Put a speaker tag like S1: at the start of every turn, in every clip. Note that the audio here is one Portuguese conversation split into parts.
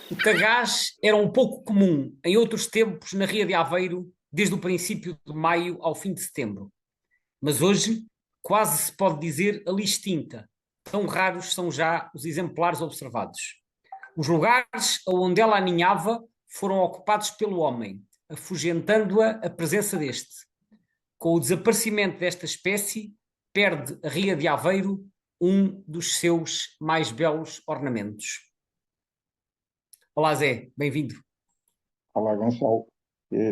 S1: O tagaz era um pouco comum em outros tempos na Ria de Aveiro, desde o princípio de maio ao fim de setembro. Mas hoje quase se pode dizer ali extinta. Tão raros são já os exemplares observados. Os lugares onde ela aninhava foram ocupados pelo homem, afugentando-a a presença deste. Com o desaparecimento desta espécie, perde a Ria de Aveiro um dos seus mais belos ornamentos. Olá Zé, bem-vindo.
S2: Olá, Gonçalo.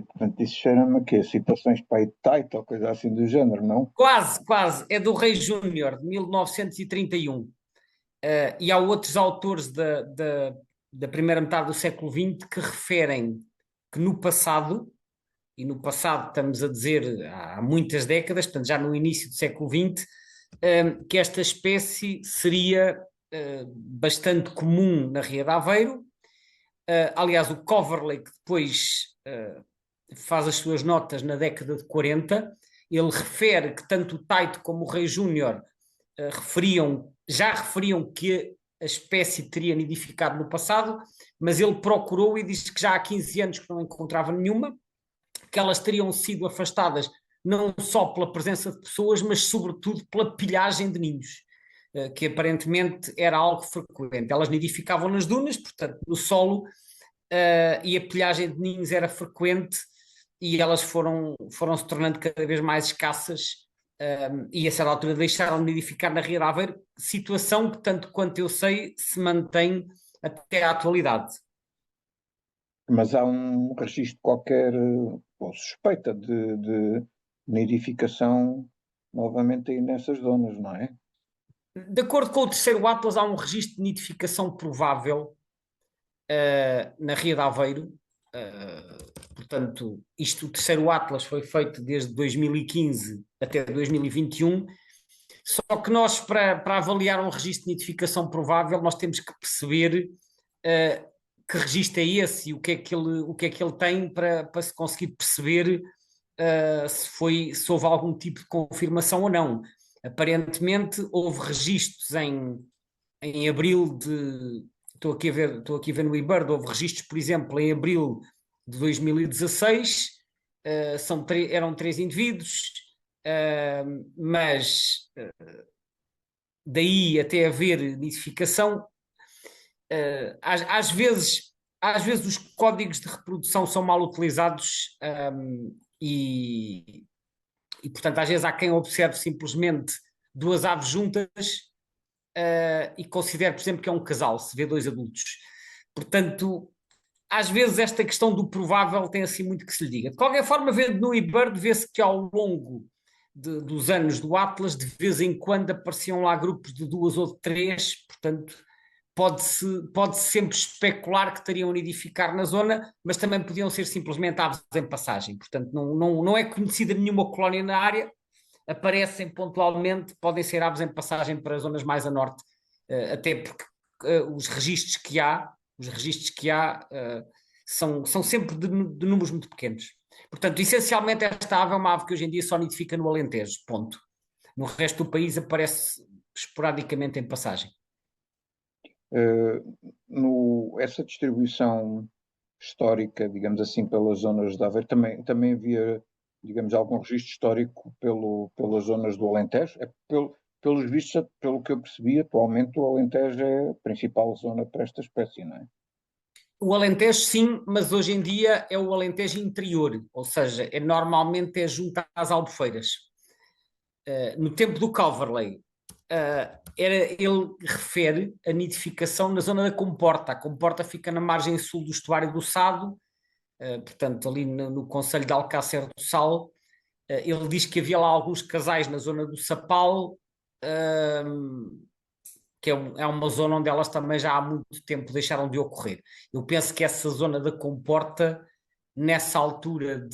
S2: Portanto, isso cheira-me a quê? Citações para aí Taito ou coisa assim do género, não?
S1: Quase, quase. É do Rei Júnior, de 1931. E há outros autores da primeira metade do século XX que referem que no passado, e no passado estamos a dizer há muitas décadas, portanto já no início do século XX, que esta espécie seria bastante comum na Ria de Aveiro. Aliás, o Coverley, que depois faz as suas notas na década de 40, ele refere que tanto o Taito como o Rei Júnior já referiam que a espécie teria nidificado no passado, mas ele procurou e disse que já há 15 anos que não encontrava nenhuma, que elas teriam sido afastadas não só pela presença de pessoas, mas sobretudo pela pilhagem de ninhos, que aparentemente era algo frequente. Elas nidificavam nas dunas, portanto no solo, e a pilhagem de ninhos era frequente e elas foram se tornando cada vez mais escassas, e a certa altura deixaram de nidificar na Ria de Aveiro, situação que, tanto quanto eu sei, se mantém até à atualidade.
S2: Mas há um registro qualquer, ou suspeita de nidificação novamente aí nessas zonas, não é?
S1: De acordo com o terceiro Atlas, há um registro de nidificação provável na Ria de Aveiro. Portanto, o terceiro Atlas foi feito desde 2015 até 2021. Só que nós, para avaliar um registro de nidificação provável, nós temos que perceber que registro é esse e o que é que ele tem para se conseguir perceber se houve algum tipo de confirmação ou não. Aparentemente, houve registros em abril de. Estou aqui a ver no eBird, houve registros, por exemplo, em abril de 2016, eram 3 indivíduos, mas daí até haver nidificação, às vezes os códigos de reprodução são mal utilizados, e portanto às vezes há quem observe simplesmente duas aves juntas, e considere, por exemplo, que é um casal, se vê dois adultos. Portanto, às vezes esta questão do provável tem assim muito que se lhe diga. De qualquer forma, vendo no eBird, vê-se que ao longo dos anos do Atlas, de vez em quando apareciam lá grupos de 2 ou de 3, portanto, pode sempre especular que teriam nidificar na zona, mas também podiam ser simplesmente aves em passagem. Portanto, não é conhecida nenhuma colónia na área, aparecem pontualmente, podem ser aves em passagem para zonas mais a norte, até porque os registros que há são sempre de números muito pequenos. Portanto, essencialmente esta ave é uma ave que hoje em dia só nidifica no Alentejo, ponto. No resto do país aparece esporadicamente em passagem.
S2: Essa distribuição histórica, digamos assim, pelas zonas de Aveiro, também havia, digamos, algum registro histórico pelas zonas do Alentejo? Pelos vistos, pelo que eu percebi, atualmente o Alentejo é a principal zona para esta espécie, não é?
S1: O Alentejo sim, mas hoje em dia é o Alentejo interior, ou seja, normalmente é junto às Albufeiras. No tempo do Calverley, ele refere a nidificação na zona da Comporta. A Comporta fica na margem sul do estuário do Sado, portanto ali no concelho de Alcácer do Sal. Ele diz que havia lá alguns casais na zona do Sapal, que é uma zona onde elas também já há muito tempo deixaram de ocorrer. Eu penso que essa zona da Comporta, nessa altura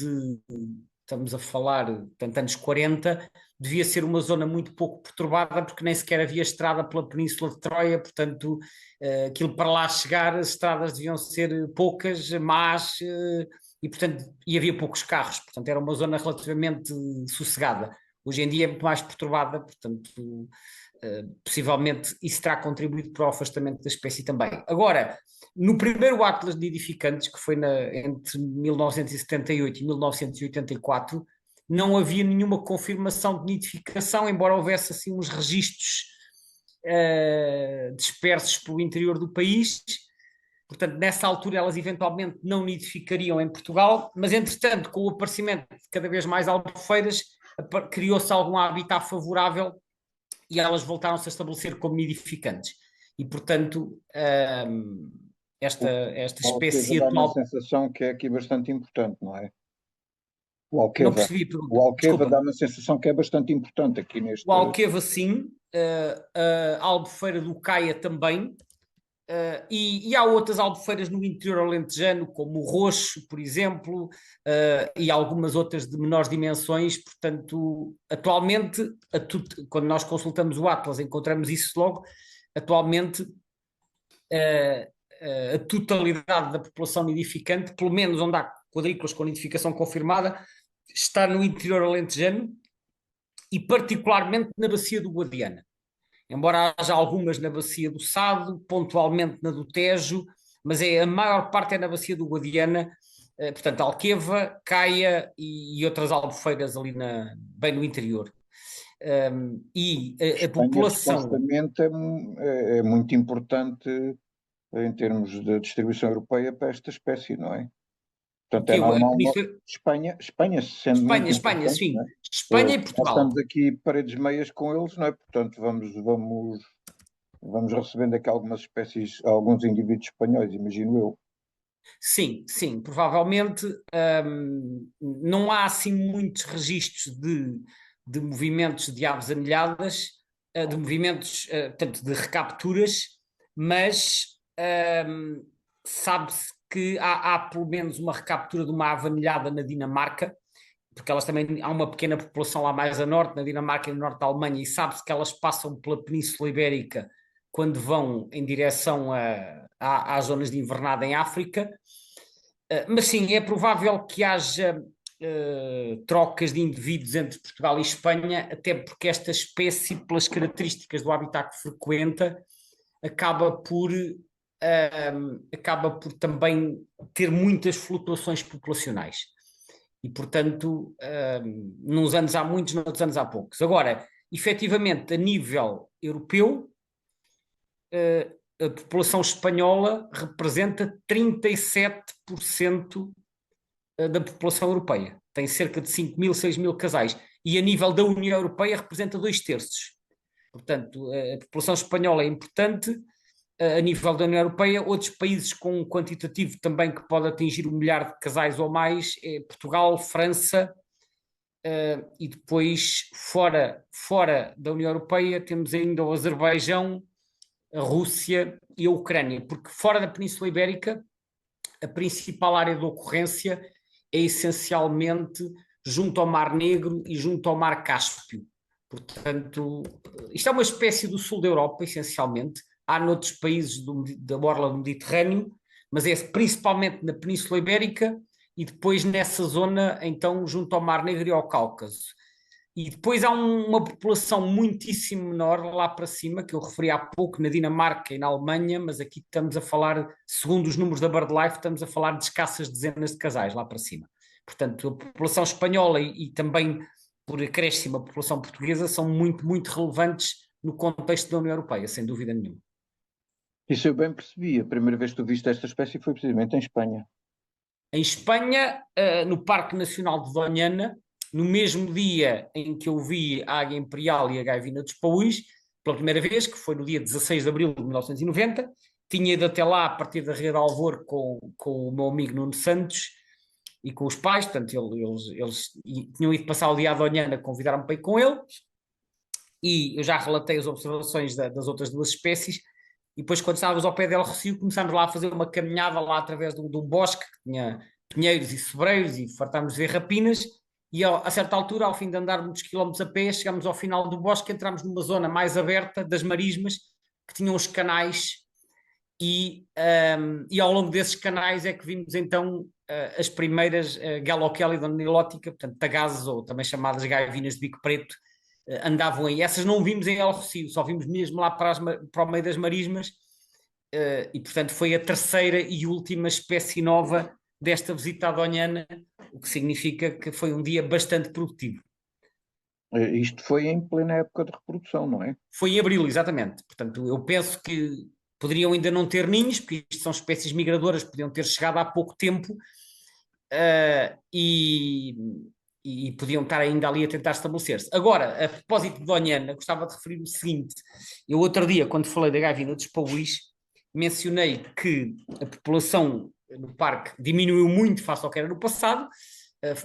S1: estamos a falar, portanto, anos 40, devia ser uma zona muito pouco perturbada, porque nem sequer havia estrada pela Península de Troia, portanto, aquilo para lá chegar, as estradas deviam ser poucas, más, portanto, e havia poucos carros, portanto era uma zona relativamente sossegada. Hoje em dia é muito mais perturbada, portanto, possivelmente isso terá contribuído para o afastamento da espécie também. Agora, no primeiro Atlas de Nidificantes, que foi entre 1978 e 1984, não havia nenhuma confirmação de nidificação, embora houvesse assim uns registros dispersos pelo interior do país. Portanto, nessa altura elas eventualmente não nidificariam em Portugal, mas entretanto, com o aparecimento de cada vez mais albufeiras, criou-se algum habitat favorável e elas voltaram-se a estabelecer como nidificantes. E, portanto, esta
S2: O Alqueva
S1: espécie
S2: dá uma
S1: atual...
S2: sensação que é aqui bastante importante, não é? O
S1: Não
S2: Alqueva.
S1: percebi a
S2: O
S1: pergunta,
S2: Alqueva
S1: desculpa.
S2: dá uma sensação que é bastante importante aqui
S1: O
S2: neste.
S1: Alqueva, sim, a albufeira do Caia também, e há outras albufeiras no interior alentejano, como o Roxo, por exemplo, e algumas outras de menores dimensões. Portanto, atualmente, quando nós consultamos o Atlas, encontramos isso logo. Atualmente, a totalidade da população nidificante, pelo menos onde há quadrículas com nidificação confirmada, está no interior alentejano e particularmente na bacia do Guadiana. Embora haja algumas na bacia do Sado, pontualmente na do Tejo, mas a maior parte é na bacia do Guadiana, portanto Alqueva, Caia e outras albufeiras ali bem no interior. A
S2: Espanha
S1: população...
S2: supostamente é muito importante em termos de distribuição europeia para esta espécie, não é?
S1: O
S2: Portanto, é
S1: que a
S2: normal
S1: Península...
S2: Espanha sendo
S1: Espanha,
S2: muito
S1: Espanha,
S2: importante, não
S1: sim.
S2: é?
S1: Espanha e
S2: Nós
S1: Portugal.
S2: estamos aqui paredes meias com eles, não é? Portanto, vamos recebendo aqui algumas espécies, alguns indivíduos espanhóis, imagino eu.
S1: Sim, sim, provavelmente não há assim muitos registros de movimentos de aves anilhadas, de movimentos, tanto de recapturas, mas sabe-se que há pelo menos uma recaptura de uma ave anilhada na Dinamarca, porque elas também há uma pequena população lá mais a norte, na Dinamarca e no norte da Alemanha, e sabe-se que elas passam pela Península Ibérica quando vão em direção às zonas de invernada em África. Mas sim, é provável que haja trocas de indivíduos entre Portugal e Espanha, até porque esta espécie, pelas características do habitat que frequenta, acaba por também ter muitas flutuações populacionais. E, portanto, nos anos há muitos, noutros anos há poucos. Agora, efetivamente, a nível europeu, a população espanhola representa 37% da população europeia. Tem cerca de 5 mil, 6 mil casais. E a nível da União Europeia representa 2/3. Portanto, a população espanhola é importante a nível da União Europeia. Outros países com um quantitativo também que pode atingir 1 milhar de casais ou mais é Portugal, França, e depois fora da União Europeia temos ainda o Azerbaijão, a Rússia e a Ucrânia, porque fora da Península Ibérica a principal área de ocorrência é essencialmente junto ao Mar Negro e junto ao Mar Cáspio. Portanto, isto é uma espécie do sul da Europa, essencialmente. Há noutros países da orla do Mediterrâneo, mas é principalmente na Península Ibérica e depois nessa zona, então, junto ao Mar Negro e ao Cáucaso. E depois há uma população muitíssimo menor lá para cima, que eu referi há pouco, na Dinamarca e na Alemanha, mas aqui estamos a falar, segundo os números da BirdLife, estamos a falar de escassas dezenas de casais lá para cima. Portanto, a população espanhola e também, por acréscimo, a população portuguesa são muito, muito relevantes no contexto da União Europeia, sem dúvida nenhuma.
S2: Isso eu bem percebi. A primeira vez que tu viste esta espécie foi precisamente em Espanha.
S1: Em Espanha, no Parque Nacional de Doñana, no mesmo dia em que eu vi a águia imperial e a gaivina dos paúis, pela primeira vez, que foi no dia 16 de abril de 1990, tinha ido até lá a partir da Ria de Alvor com o meu amigo Nuno Santos e com os pais, portanto eles tinham ido passar o dia à Doñana, convidaram-me para ir com eles, e eu já relatei as observações das outras duas espécies, e depois quando estávamos ao pé del Rocio começámos lá a fazer uma caminhada lá através de um bosque que tinha pinheiros e sobreiros e fartámos de ver rapinas, e a certa altura, ao fim de andar muitos quilómetros a pé, chegámos ao final do bosque, entramos numa zona mais aberta das marismas, que tinham os canais, e ao longo desses canais é que vimos então as primeiras Galochelidon nilotica, portanto tagazes ou também chamadas gaivinas de bico preto, andavam aí. Essas não vimos em El Rocio, só vimos mesmo lá para o meio das marismas, e portanto foi a terceira e última espécie nova desta visita à Doñana, o que significa que foi um dia bastante produtivo.
S2: Isto foi em plena época de reprodução, não é?
S1: Foi em abril, exatamente. Portanto, eu penso que poderiam ainda não ter ninhos, porque isto são espécies migradoras, podiam ter chegado há pouco tempo, e podiam estar ainda ali a tentar estabelecer-se. Agora, a propósito de Doñana, gostava de referir o seguinte: eu outro dia, quando falei da gaivina dos Pauís, mencionei que a população no parque diminuiu muito face ao que era no passado,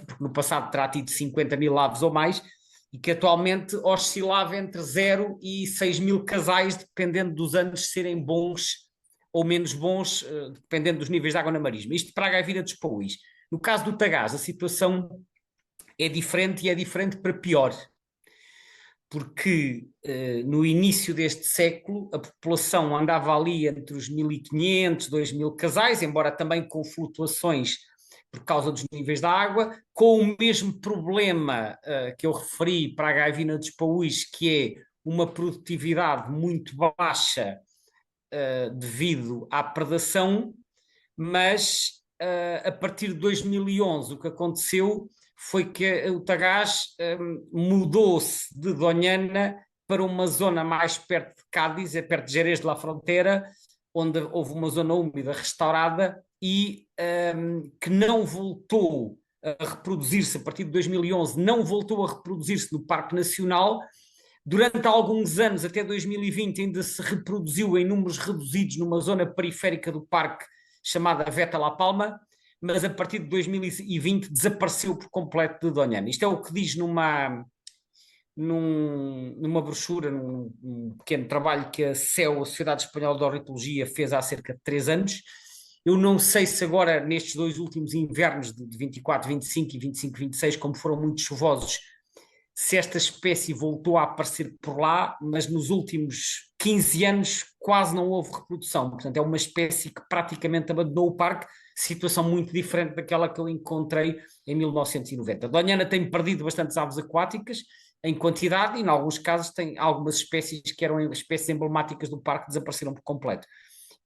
S1: porque no passado terá tido 50 mil aves ou mais, e que atualmente oscilava entre 0 e 6 mil casais, dependendo dos anos serem bons ou menos bons, dependendo dos níveis de água na marisma. Isto para a gaivina dos Pauís. No caso do Tagaz, a situação é diferente, e é diferente para pior, porque no início deste século a população andava ali entre os 1.500, 2.000 casais, embora também com flutuações por causa dos níveis da água, com o mesmo problema que eu referi para a gaivina dos Pauís, que é uma produtividade muito baixa devido à predação, mas a partir de 2011 o que aconteceu foi que o Tagaz mudou-se de Doñana para uma zona mais perto de Cádiz, é perto de Jerez de la Frontera, onde houve uma zona úmida restaurada e que não voltou a reproduzir-se a partir de 2011, não voltou a reproduzir-se no Parque Nacional. Durante alguns anos, até 2020, ainda se reproduziu em números reduzidos numa zona periférica do parque chamada Veta La Palma, mas a partir de 2020 desapareceu por completo de Doñana. Isto é o que diz numa brochura, num pequeno trabalho que a SEO, a Sociedade Espanhola de Ornitologia, fez há cerca de 3 anos. Eu não sei se agora, nestes 2 últimos invernos de 24, 25 e 25, 26, como foram muito chuvosos, se esta espécie voltou a aparecer por lá, mas nos últimos 15 anos quase não houve reprodução. Portanto, é uma espécie que praticamente abandonou o parque, situação muito diferente daquela que eu encontrei em 1990. A Doñana tem perdido bastantes aves aquáticas em quantidade, e em alguns casos tem algumas espécies que eram espécies emblemáticas do parque desapareceram por completo.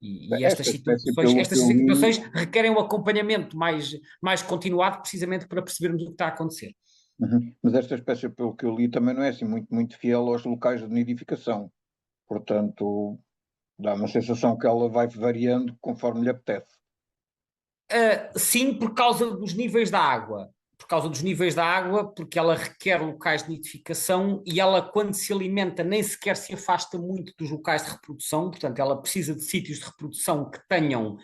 S1: E
S2: Esta espécie, pelo que
S1: estas
S2: eu li,
S1: situações requerem um acompanhamento mais continuado, precisamente para percebermos o que está a acontecer.
S2: Mas esta espécie, pelo que eu li, também não é assim muito fiel aos locais de nidificação. Portanto, dá uma sensação que ela vai variando conforme lhe apetece.
S1: Sim, por causa dos níveis da água. Por causa dos níveis da água, porque ela requer locais de nidificação, e ela, quando se alimenta, nem sequer se afasta muito dos locais de reprodução. Portanto, ela precisa de sítios de reprodução que tenham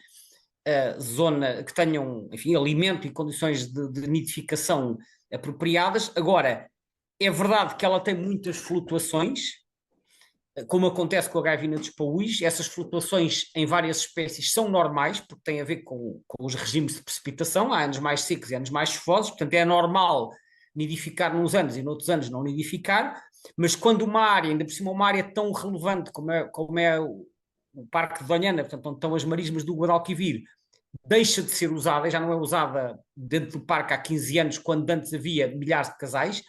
S1: que tenham, enfim, alimento e condições de nidificação apropriadas. Agora, é verdade que ela tem muitas flutuações, como acontece com a gaivina dos Pauís. Essas flutuações em várias espécies são normais, porque têm a ver com os regimes de precipitação. Há anos mais secos e anos mais chuvosos, portanto é normal nidificar nos anos e noutros anos não nidificar, mas quando uma área, ainda por cima uma área tão relevante como é o Parque de Doñana, portanto onde estão as marismas do Guadalquivir, deixa de ser usada, e já não é usada dentro do parque há 15 anos, quando antes havia milhares de casais.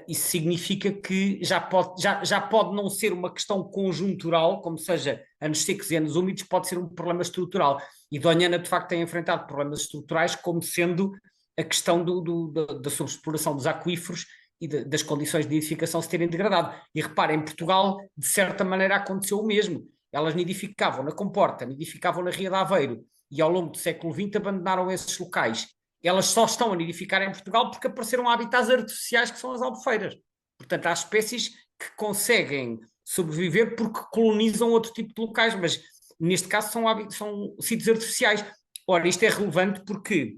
S1: Isso significa que já pode não ser uma questão conjuntural, como seja anos secos e anos úmidos, pode ser um problema estrutural. E Doñana, de facto, tem enfrentado problemas estruturais, como sendo a questão da sobreexploração dos aquíferos e das condições de nidificação se terem degradado. E reparem, em Portugal, de certa maneira, aconteceu o mesmo. Elas nidificavam na Comporta, nidificavam na Ria de Aveiro, e ao longo do século XX abandonaram esses locais. Elas só estão a nidificar em Portugal porque apareceram habitats artificiais, que são as albufeiras. Portanto, há espécies que conseguem sobreviver porque colonizam outro tipo de locais, mas neste caso são sítios artificiais. Ora, isto é relevante porque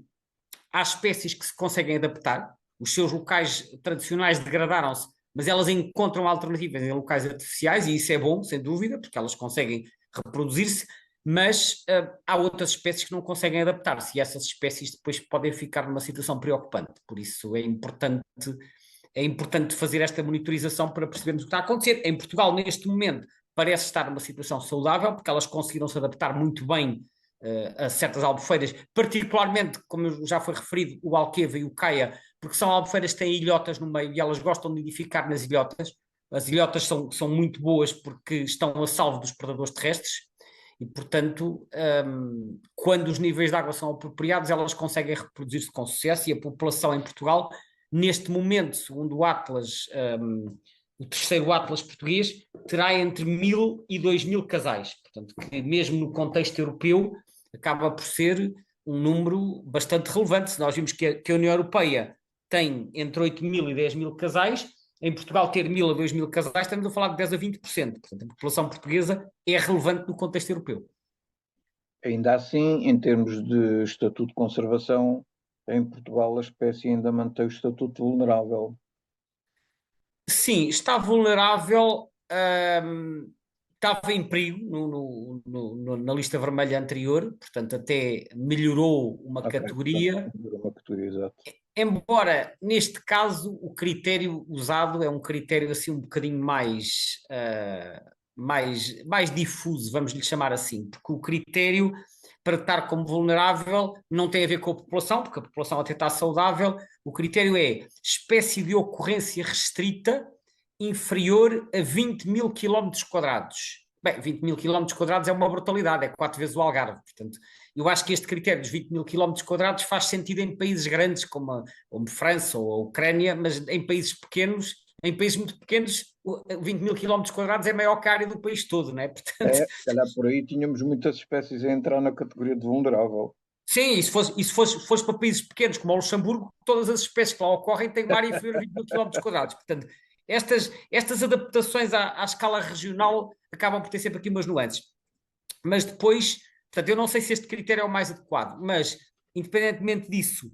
S1: há espécies que se conseguem adaptar, os seus locais tradicionais degradaram-se, mas elas encontram alternativas em locais artificiais, e isso é bom, sem dúvida, porque elas conseguem reproduzir-se, mas há outras espécies que não conseguem adaptar-se, e essas espécies depois podem ficar numa situação preocupante. Por isso é importante fazer esta monitorização para percebermos o que está a acontecer. Em Portugal, neste momento, parece estar numa situação saudável, porque elas conseguiram se adaptar muito bem a certas albufeiras, particularmente, como já foi referido, o Alqueva e o Caia, porque são albufeiras que têm ilhotas no meio e elas gostam de nidificar nas ilhotas. As ilhotas são muito boas porque estão a salvo dos predadores terrestres e, portanto, quando os níveis de água são apropriados, elas conseguem reproduzir-se com sucesso e a população em Portugal, neste momento, segundo o Atlas, o terceiro Atlas português, terá entre 1.000 e 2.000 casais. Portanto, que mesmo no contexto europeu, acaba por ser um número bastante relevante. Se nós vimos que a União Europeia tem entre 8.000 e 10.000 casais, em Portugal ter 1.000 a 2.000 casais, estamos a falar de 10 a 20%. Portanto, a população portuguesa é relevante no contexto europeu.
S2: Ainda assim, em termos de estatuto de conservação, em Portugal a espécie ainda mantém o estatuto vulnerável.
S1: Sim, está vulnerável, estava em perigo na lista vermelha anterior, portanto até melhorou uma categoria.
S2: Uma categoria, exato.
S1: Embora, neste caso, o critério usado é um critério assim um bocadinho mais difuso, vamos lhe chamar assim, porque o critério para estar como vulnerável não tem a ver com a população, porque a população até está saudável, o critério é espécie de ocorrência restrita inferior a 20.000 quilómetros quadrados. Bem, 20.000 quilómetros quadrados é uma brutalidade, é 4 vezes o Algarve, portanto, eu acho que este critério dos 20.000 quilómetros quadrados faz sentido em países grandes como França ou a Ucrânia, mas em países pequenos, em países muito pequenos, 20.000 quilómetros quadrados é maior que a área do país todo, não é? Portanto,
S2: Se calhar por aí tínhamos muitas espécies a entrar na categoria de vulnerável.
S1: sim, e se fosse para países pequenos como o Luxemburgo, todas as espécies que lá ocorrem têm uma área inferior a 20.000 quilómetros quadrados. Portanto, estas adaptações à escala regional acabam por ter sempre aqui umas nuances. Mas depois, portanto, eu não sei se este critério é o mais adequado, mas independentemente disso,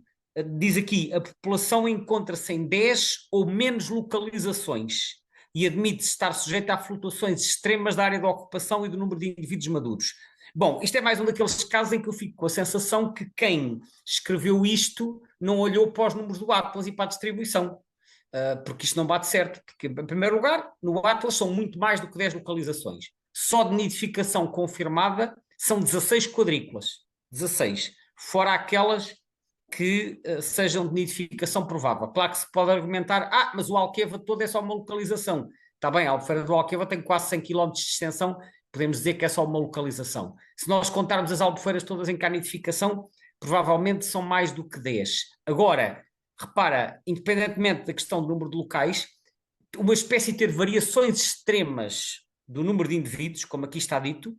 S1: diz aqui, a população encontra-se em 10 ou menos localizações e admite-se estar sujeita a flutuações extremas da área de ocupação e do número de indivíduos maduros. Bom, isto é mais um daqueles casos em que eu fico com a sensação que quem escreveu isto não olhou para os números do Atlas e para a distribuição, porque isto não bate certo, porque em primeiro lugar, no Atlas são muito mais do que 10 localizações. Só de nidificação confirmada são 16 quadrículas, 16, fora aquelas que sejam de nidificação provável. Claro que se pode argumentar, mas o Alqueva todo é só uma localização. Está bem, a Albufeira do Alqueva tem quase 100 km de extensão, podemos dizer que é só uma localização. Se nós contarmos as albufeiras todas em canidificação, provavelmente são mais do que 10. Agora, repara, independentemente da questão do número de locais, uma espécie ter variações extremas do número de indivíduos, como aqui está dito,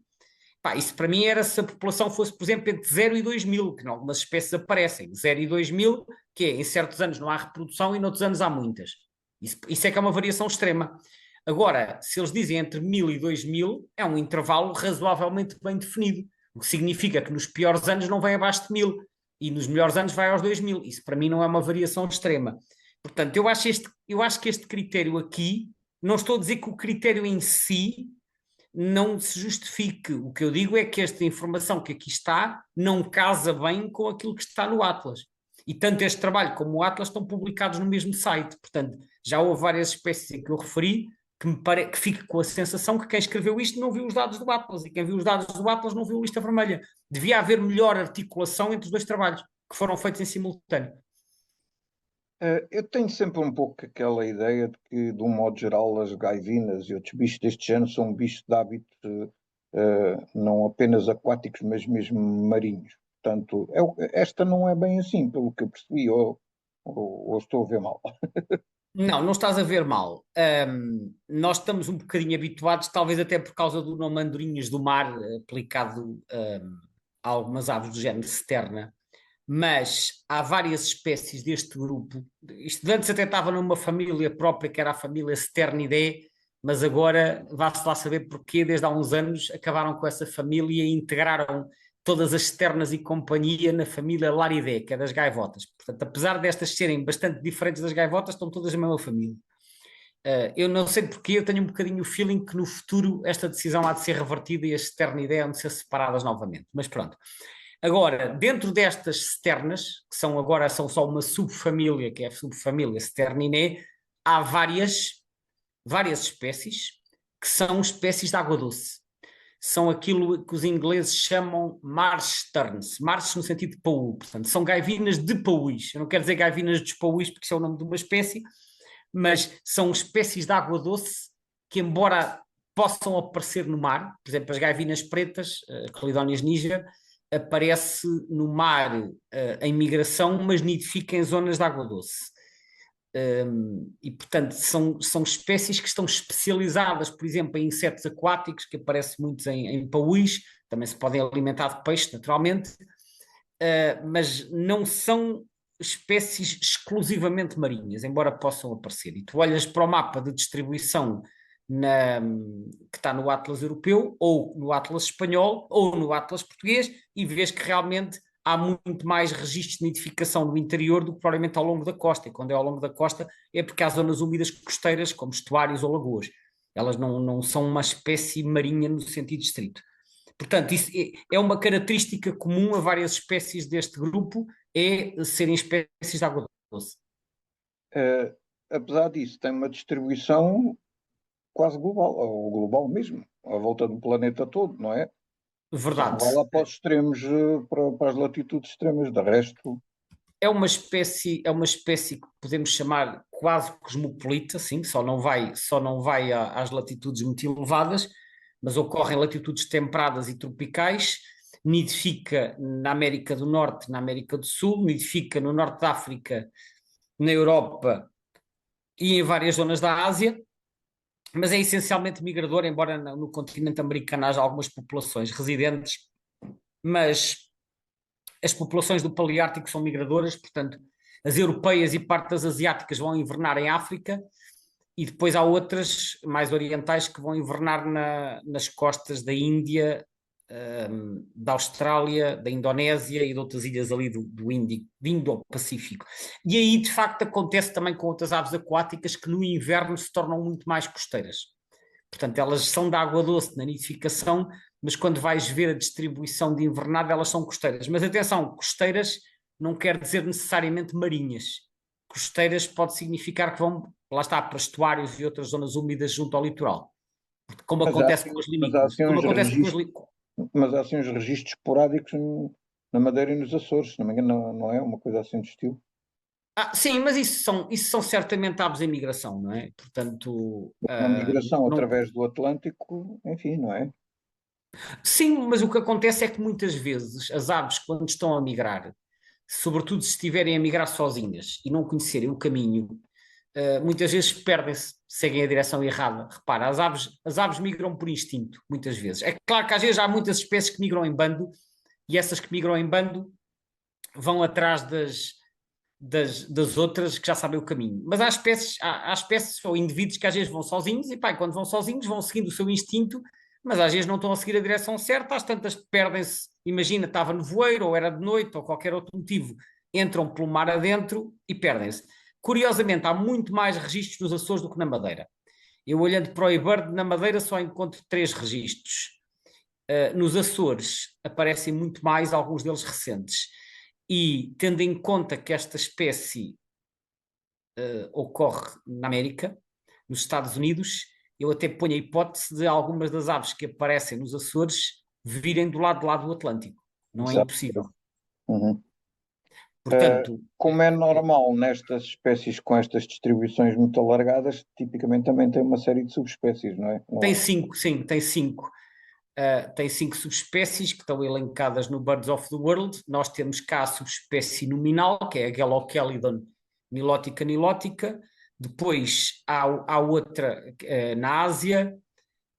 S1: isso para mim era se a população fosse, por exemplo, entre 0 e 2.000, que em algumas espécies aparecem, 0 e 2.000, que é, em certos anos não há reprodução e noutros anos há muitas. Isso é que é uma variação extrema. Agora, se eles dizem entre 1.000 e 2.000, é um intervalo razoavelmente bem definido, o que significa que nos piores anos não vai abaixo de 1.000 e nos melhores anos vai aos 2.000. Isso para mim não é uma variação extrema. Portanto, eu acho que este critério aqui, não estou a dizer que o critério em si não se justifique. O que eu digo é que esta informação que aqui está não casa bem com aquilo que está no Atlas. E tanto este trabalho como o Atlas estão publicados no mesmo site. Portanto, já houve várias espécies em que eu referi que fico com a sensação que quem escreveu isto não viu os dados do Atlas e quem viu os dados do Atlas não viu a lista vermelha. Devia haver melhor articulação entre os dois trabalhos que foram feitos em simultâneo.
S2: Eu tenho sempre um pouco aquela ideia de que, de um modo geral, as gaivinas e outros bichos deste género são bichos de hábito não apenas aquáticos, mas mesmo marinhos. Portanto, esta não é bem assim, pelo que eu percebi, ou estou a ver mal.
S1: Não, não estás a ver mal. Nós estamos um bocadinho habituados, talvez até por causa do nome andorinhas do mar, aplicado a algumas aves do género Sterna, mas há várias espécies deste grupo. Isto antes até estava numa família própria, que era a família Sternidae, mas agora vá-se lá saber porquê, desde há uns anos acabaram com essa família e integraram todas as Sternas e companhia na família Laridae, que é das gaivotas. Portanto, apesar destas serem bastante diferentes das gaivotas, estão todas na mesma família. Eu não sei porquê, eu tenho um bocadinho o feeling que no futuro esta decisão há de ser revertida e as Sternidae hão de ser separadas novamente, mas pronto. Agora, dentro destas Sternas, que são só uma subfamília, que é a subfamília Sterninae, há várias espécies que são espécies de água doce. São aquilo que os ingleses chamam marsh terns, marsh no sentido de paú, portanto, são gaivinas de paúis. Eu não quero dizer gaivinas dos paúis porque isso é o nome de uma espécie, mas são espécies de água doce que, embora possam aparecer no mar, por exemplo, as gaivinas pretas, Calidonias niger, aparece no mar em migração, mas nidifica em zonas de água doce. E, portanto, são espécies que estão especializadas, por exemplo, em insetos aquáticos, que aparecem muitos em paúis, também se podem alimentar de peixe, naturalmente, mas não são espécies exclusivamente marinhas, embora possam aparecer. E tu olhas para o mapa de distribuição que está no Atlas europeu, ou no Atlas espanhol, ou no Atlas português, e vês que realmente há muito mais registros de nidificação no interior do que provavelmente ao longo da costa. E quando é ao longo da costa é porque há zonas úmidas costeiras, como estuários ou lagoas. Elas não são uma espécie marinha no sentido estrito. Portanto, isso é uma característica comum a várias espécies deste grupo, é serem espécies de água doce.
S2: Apesar disso, tem uma distribuição quase global, ou global mesmo, à volta do planeta todo, não é? Só não
S1: Verdade.
S2: vai lá para os extremos, para as latitudes extremas, de resto.
S1: É uma espécie que podemos chamar quase cosmopolita, sim, só não vai às latitudes muito elevadas, mas ocorre em latitudes temperadas e tropicais, nidifica na América do Norte, na América do Sul, nidifica no Norte da África, na Europa e em várias zonas da Ásia, mas é essencialmente migrador, embora no continente americano haja algumas populações residentes, mas as populações do Paleártico são migradoras, portanto, as europeias e parte das asiáticas vão invernar em África, e depois há outras mais orientais que vão invernar nas costas da Índia, da Austrália, da Indonésia e de outras ilhas ali do Indo-Pacífico. E aí, de facto, acontece também com outras aves aquáticas que no inverno se tornam muito mais costeiras. Portanto, elas são de água doce na nidificação, mas quando vais ver a distribuição de invernada, elas são costeiras. Mas atenção, costeiras não quer dizer necessariamente marinhas. Costeiras pode significar que vão, lá está, para estuários e outras zonas úmidas junto ao litoral. Como acontece com as
S2: Mas há
S1: limícolas.
S2: assim
S1: Como
S2: uns
S1: acontece com as
S2: registros, mas há assim uns registros esporádicos na Madeira e nos Açores, se não me engano, não é? Uma coisa assim do estilo.
S1: sim, mas isso são certamente aves em migração, não é? Portanto,
S2: Uma migração
S1: não,
S2: através do Atlântico, enfim, não é?
S1: sim, mas o que acontece é que muitas vezes as aves, quando estão a migrar, sobretudo se estiverem a migrar sozinhas e não conhecerem o caminho, muitas vezes perdem-se, seguem a direção errada. Repara, as aves migram por instinto, muitas vezes. É claro que às vezes há muitas espécies que migram em bando, e essas que migram em bando vão atrás das outras que já sabem o caminho. Mas há espécies ou indivíduos que às vezes vão sozinhos, e pá, quando vão sozinhos vão seguindo o seu instinto, mas às vezes não estão a seguir a direção certa, às tantas perdem-se. Imagina, estava no voeiro, ou era de noite, ou qualquer outro motivo, entram pelo mar adentro e perdem-se. Curiosamente, há muito mais registros nos Açores do que na Madeira. Eu olhando para o eBird, na Madeira só encontro 3 registros. Nos Açores aparecem muito mais, alguns deles recentes. E tendo em conta que esta espécie ocorre na América, nos Estados Unidos, eu até ponho a hipótese de algumas das aves que aparecem nos Açores virem do lado de lá do Atlântico. Não é
S2: Exato.
S1: impossível.
S2: Uhum.
S1: Portanto,
S2: Como é normal nestas espécies com estas distribuições muito alargadas, tipicamente também tem uma série de subespécies, não é?
S1: tem 5, sim, tem 5. Tem 5 subespécies que estão elencadas no Birds of the World. Nós temos cá a subespécie nominal, que é a Gallochelidon nilotica nilotica. Depois há outra na Ásia,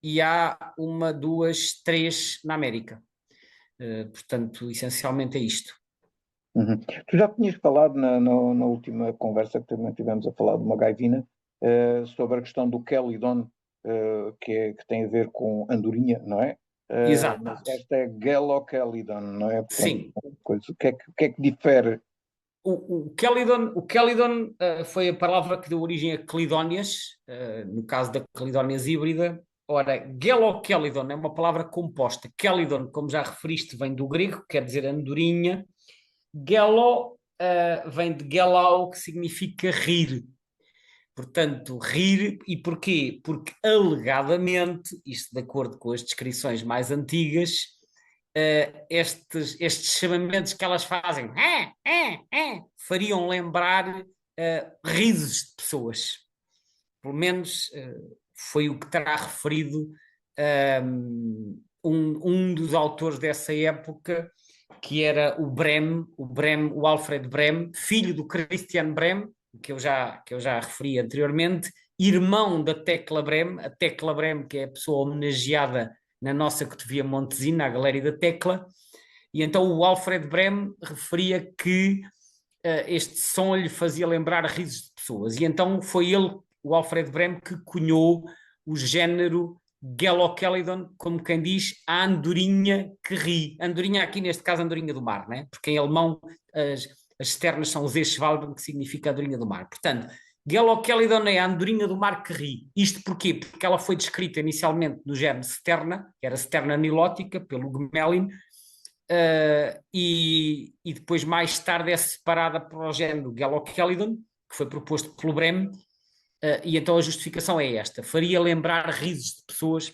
S1: e há uma, duas, três na América. Portanto, essencialmente é isto.
S2: Uhum. Tu já tinhas falado na última conversa que também tivemos a falar de uma gaivina, sobre a questão do Kelidon, que tem a ver com andorinha, não é? Mas
S1: Exato.
S2: esta é Gallochelidon, não é? Portanto,
S1: Sim.
S2: o que é que difere?
S1: O Kelidon foi a palavra que deu origem a Calidónias, no caso da Calidónias híbrida. Ora, Gallochelidon é uma palavra composta. Kelidon, como já referiste, vem do grego, quer dizer andorinha. Gallo vem de galau, que significa rir. Portanto, rir, e porquê? Porque alegadamente, isto de acordo com as descrições mais antigas, estes chamamentos que elas fazem fariam lembrar risos de pessoas. Pelo menos foi o que terá referido um dos autores dessa época, que era o Alfred Brem, filho do Christian Brem, que eu já referi anteriormente, irmão da Tecla Brem, a Tecla Brem, que é a pessoa homenageada na nossa cotovia Montesina, a Galéria da Tecla, e então o Alfred Brem referia que este som lhe fazia lembrar risos de pessoas, e então foi ele, o Alfred Brem, que cunhou o género Gelochelidon, como quem diz, a andorinha que ri. Andorinha aqui, neste caso, andorinha do mar, né? Porque em alemão as externas são Seeschwalben, que significa andorinha do mar. Portanto, Gelochelidon é a andorinha do mar que ri. Isto porquê? Porque ela foi descrita inicialmente no género Sterna, que era Sterna nilótica, pelo Gmelin, e depois mais tarde é separada para o género Gelochelidon, que foi proposto pelo Brem, e então a justificação é esta: faria lembrar risos de pessoas,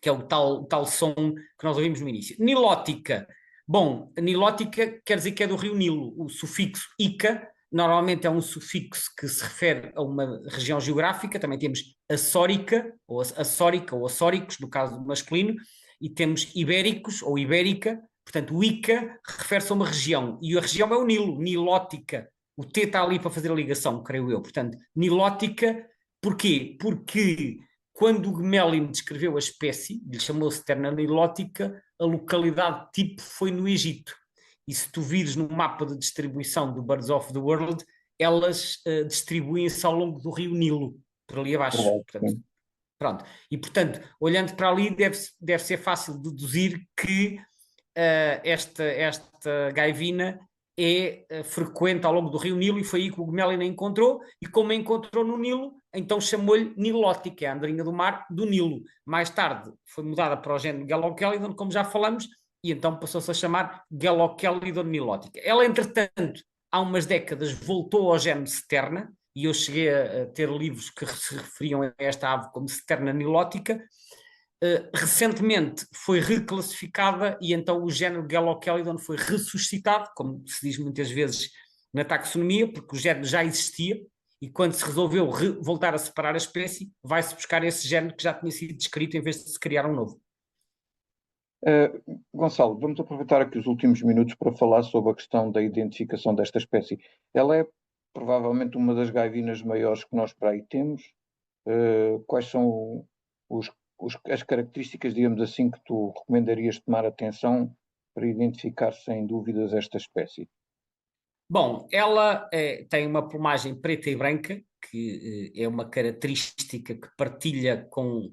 S1: que é o tal som que nós ouvimos no início. Nilótica. Bom, nilótica quer dizer que é do rio Nilo. O sufixo ica normalmente é um sufixo que se refere a uma região geográfica. Também temos açórica ou açóricos, no caso masculino, e temos ibéricos ou ibérica. Portanto, o ica refere-se a uma região, e a região é o Nilo, nilótica. O T está ali para fazer a ligação, creio eu. Portanto, nilótica, porquê? Porque quando o Gmelin descreveu a espécie, lhe chamou-se Terna nilótica, a localidade tipo foi no Egito. E se tu vires no mapa de distribuição do Birds of the World, elas distribuem-se ao longo do rio Nilo, por ali abaixo. Portanto, pronto. E, portanto, olhando para ali, deve ser fácil deduzir que esta gaivina é frequente ao longo do rio Nilo, e foi aí que o Gmelin a encontrou, e como a encontrou no Nilo, então chamou-lhe nilótica, a andorinha do mar do Nilo. Mais tarde foi mudada para o género Gelochelidon, como já falamos, e então passou-se a chamar Gelochelidon nilótica. Ela, entretanto, há umas décadas voltou ao género Sterna, e eu cheguei a ter livros que se referiam a esta ave como Sterna nilótica. Recentemente foi reclassificada, e então o género Gelochelidon foi ressuscitado, como se diz muitas vezes na taxonomia, porque o género já existia, e quando se resolveu voltar a separar a espécie, vai-se buscar esse género que já tinha sido descrito, em vez de se criar um novo.
S2: Gonçalo, vamos aproveitar aqui os últimos minutos para falar sobre a questão da identificação desta espécie. Ela é provavelmente uma das gaivinas maiores que nós para aí temos. Quais são as características, digamos assim, que tu recomendarias tomar atenção para identificar sem dúvidas esta espécie?
S1: Bom, ela tem uma plumagem preta e branca, que é uma característica que partilha com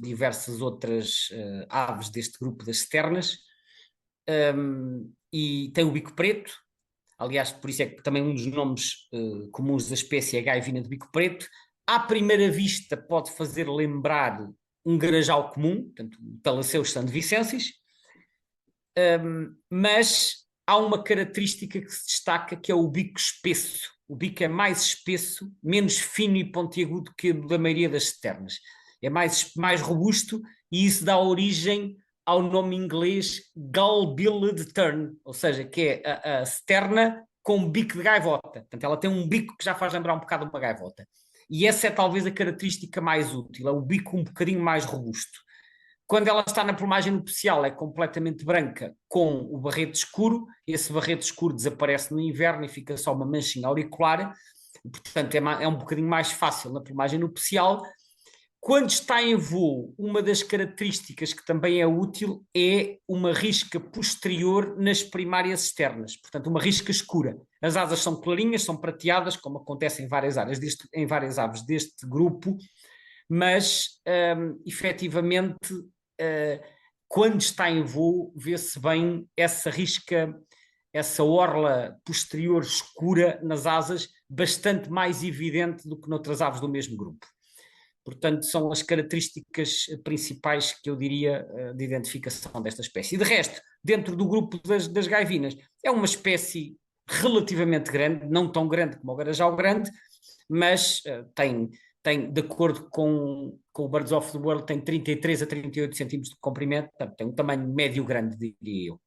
S1: diversas outras aves deste grupo das sternas, e tem o bico preto. Aliás, por isso é que também um dos nomes comuns da espécie é a gaivina de bico preto. À primeira vista pode fazer lembrar um garajal comum, portanto, o Talaceus sandevicensis, mas há uma característica que se destaca, que é o bico espesso. O bico é mais espesso, menos fino e pontiagudo que o da maioria das sternas. É mais robusto, e isso dá origem ao nome inglês Gall-billed tern, ou seja, que é a sterna com bico de gaivota. Portanto, ela tem um bico que já faz lembrar um bocado uma gaivota. E essa é talvez a característica mais útil, é o bico um bocadinho mais robusto. Quando ela está na plumagem nupcial, é completamente branca, com o barrete escuro. Esse barrete escuro desaparece no inverno e fica só uma manchinha auricular. Portanto, é um bocadinho mais fácil na plumagem nupcial. Quando está em voo, uma das características que também é útil é uma risca posterior nas primárias externas, portanto, uma risca escura. As asas são clarinhas, são prateadas, como acontece em várias aves deste grupo, mas efetivamente, quando está em voo, vê-se bem essa risca, essa orla posterior escura nas asas, bastante mais evidente do que noutras aves do mesmo grupo. Portanto, são as características principais que eu diria de identificação desta espécie. E de resto, dentro do grupo das gaivinas, é uma espécie relativamente grande, não tão grande como o garajal grande, mas tem, de acordo com o Birds of the World, tem 33 a 38 centímetros de comprimento, portanto, tem um tamanho médio-grande, diria eu.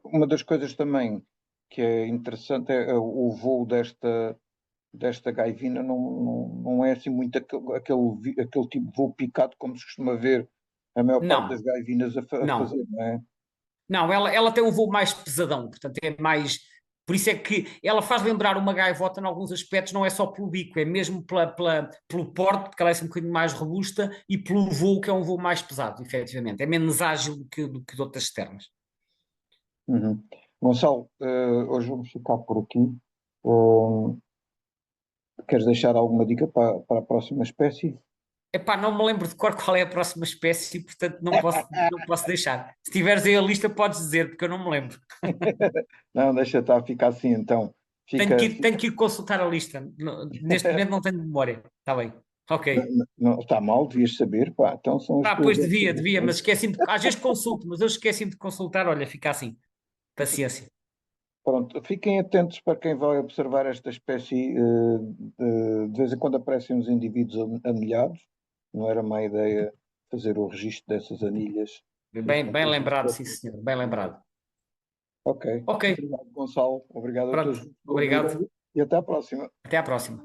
S2: Uma das coisas também que é interessante é o voo desta gaivina não é assim muito aquele tipo de voo picado como se costuma ver a maior parte das
S1: Não,
S2: gaivinas a
S1: não.
S2: fazer, não é?
S1: Não, ela tem um voo mais pesadão, portanto é mais. Por isso é que ela faz lembrar uma gaivota em alguns aspectos, não é só pelo bico, é mesmo pelo porte, porque ela é assim um bocadinho mais robusta, e pelo voo, que é um voo mais pesado, efetivamente. É menos ágil do que de outras externas.
S2: Uhum. Gonçalo, hoje vamos ficar por aqui. Eh, queres deixar alguma dica para a próxima espécie?
S1: Epá, não me lembro de cor qual é a próxima espécie, portanto não posso deixar. Se tiveres aí a lista, podes dizer, porque eu não me lembro.
S2: Não, deixa estar, fica assim então.
S1: Tenho que
S2: Fica,
S1: ir, tenho que ir consultar a lista. Neste momento não tenho memória. Está bem. Ok.
S2: não, está mal, devias saber, pá. Então são as
S1: Ah,
S2: tuas
S1: pois devia, mas
S2: observações.
S1: esqueci-me. Às vezes consulto, mas eu esqueci-me de consultar. Olha, fica assim. Paciência.
S2: Pronto, fiquem atentos para quem vai observar esta espécie. De vez em quando aparecem uns indivíduos anilhados. Não era má ideia fazer o registro dessas anilhas.
S1: Bem lembrado, sim, senhor. Bem lembrado.
S2: Ok.
S1: Ok,
S2: Obrigado, Gonçalo. Obrigado a todos
S1: pronto.
S2: que ouviram
S1: Obrigado.
S2: e até à próxima.
S1: Até à próxima.